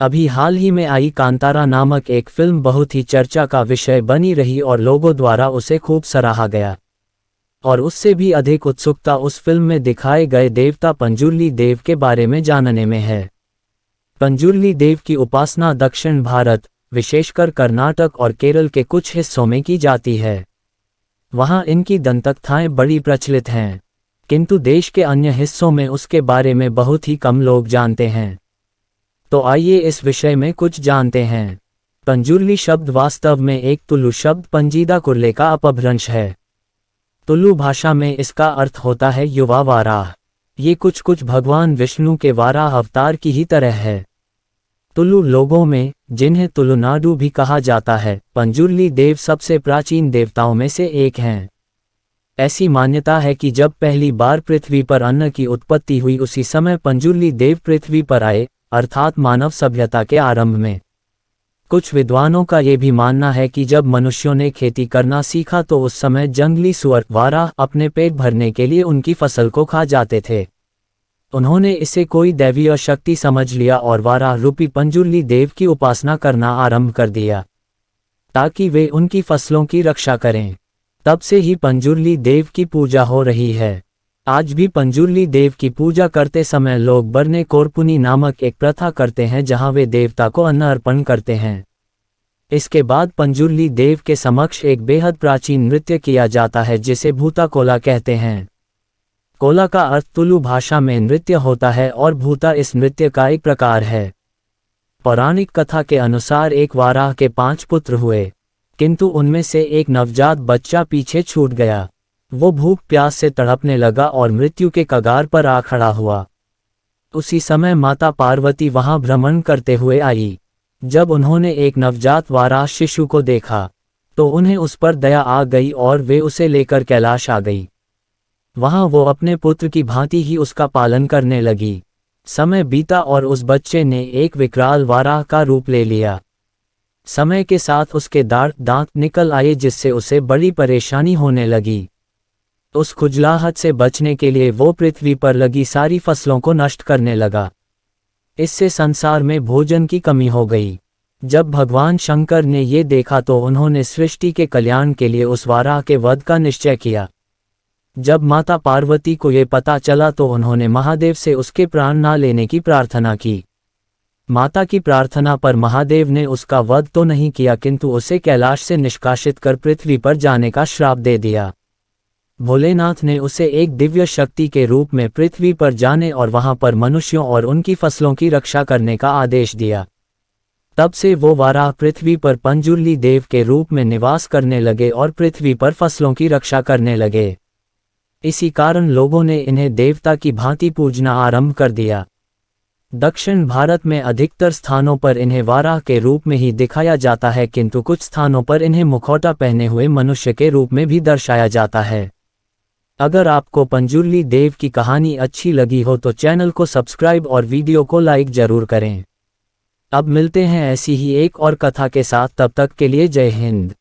अभी हाल ही में आई कांतारा नामक एक फिल्म बहुत ही चर्चा का विषय बनी रही और लोगों द्वारा उसे खूब सराहा गया। और उससे भी अधिक उत्सुकता उस फिल्म में दिखाए गए देवता पंजुर्ली देव के बारे में जानने में है। पंजुर्ली देव की उपासना दक्षिण भारत, विशेषकर कर्नाटक और केरल के कुछ हिस्सों में की जाती है। वहाँ इनकी दंतकथाएं बड़ी प्रचलित हैं, किंतु देश के अन्य हिस्सों में उसके बारे में बहुत ही कम लोग जानते हैं। तो आइए इस विषय में कुछ जानते हैं। पंजुर्ली शब्द वास्तव में एक तुलु शब्द पंजीदा कुर्ले का अपभ्रंश है। तुलु भाषा में इसका अर्थ होता है युवा वाराह। ये कुछ भगवान विष्णु के वाराह अवतार की ही तरह है। तुलु लोगों में, जिन्हें तुलुनाडु भी कहा जाता है, पंजुर्ली देव सबसे प्राचीन देवताओं में से एक हैं। ऐसी मान्यता है कि जब पहली बार पृथ्वी पर अन्न की उत्पत्ति हुई उसी समय पंजुर्ली देव पृथ्वी पर आए, अर्थात मानव सभ्यता के आरंभ में। कुछ विद्वानों का ये भी मानना है कि जब मनुष्यों ने खेती करना सीखा तो उस समय जंगली सुअर वाराह अपने पेट भरने के लिए उनकी फसल को खा जाते थे। उन्होंने इसे कोई दैवीय शक्ति समझ लिया और वाराह रूपी पंजुर्ली देव की उपासना करना आरंभ कर दिया, ताकि वे उनकी फसलों की रक्षा करें। तब से ही पंजुर्ली देव की पूजा हो रही है। आज भी पंजुर्ली देव की पूजा करते समय लोग बरने कोरपुनी नामक एक प्रथा करते हैं जहां वे देवता को अन्न अर्पण करते हैं। इसके बाद पंजुर्ली देव के समक्ष एक बेहद प्राचीन नृत्य किया जाता है जिसे भूता कोला कहते हैं। कोला का अर्थ तुलु भाषा में नृत्य होता है और भूता इस नृत्य का एक प्रकार है। पौराणिक कथा के अनुसार एक वाराह के 5 पुत्र हुए, किंतु उनमें से एक नवजात बच्चा पीछे छूट गया। वो भूख प्यास से तड़पने लगा और मृत्यु के कगार पर आ खड़ा हुआ। उसी समय माता पार्वती वहां भ्रमण करते हुए आई। जब उन्होंने एक नवजात वाराह शिशु को देखा तो उन्हें उस पर दया आ गई और वे उसे लेकर कैलाश आ गई। वहां वो अपने पुत्र की भांति ही उसका पालन करने लगी। समय बीता और उस बच्चे ने एक विकराल वाराह का रूप ले लिया। समय के साथ उसके दांत निकल आए जिससे उसे बड़ी परेशानी होने लगी। उस खुजलाहट से बचने के लिए वो पृथ्वी पर लगी सारी फसलों को नष्ट करने लगा। इससे संसार में भोजन की कमी हो गई। जब भगवान शंकर ने ये देखा तो उन्होंने सृष्टि के कल्याण के लिए उस वाराह के वध का निश्चय किया। जब माता पार्वती को ये पता चला तो उन्होंने महादेव से उसके प्राण न लेने की प्रार्थना की। माता की प्रार्थना पर महादेव ने उसका वध तो नहीं किया, किंतु उसे कैलाश से निष्कासित कर पृथ्वी पर जाने का श्राप दे दिया। भोलेनाथ ने उसे एक दिव्य शक्ति के रूप में पृथ्वी पर जाने और वहां पर मनुष्यों और उनकी फसलों की रक्षा करने का आदेश दिया। तब से वो वाराह पृथ्वी पर पंजुर्ली देव के रूप में निवास करने लगे और पृथ्वी पर फसलों की रक्षा करने लगे। इसी कारण लोगों ने इन्हें देवता की भांति पूजना आरंभ कर दिया। दक्षिण भारत में अधिकतर स्थानों पर इन्हें वाराह के रूप में ही दिखाया जाता है, किंतु कुछ स्थानों पर इन्हें मुखौटा पहने हुए मनुष्य के रूप में भी दर्शाया जाता है। अगर आपको पंजुर्ली देव की कहानी अच्छी लगी हो तो चैनल को सब्सक्राइब और वीडियो को लाइक जरूर करें। अब मिलते हैं ऐसी ही एक और कथा के साथ, तब तक के लिए जय हिंद।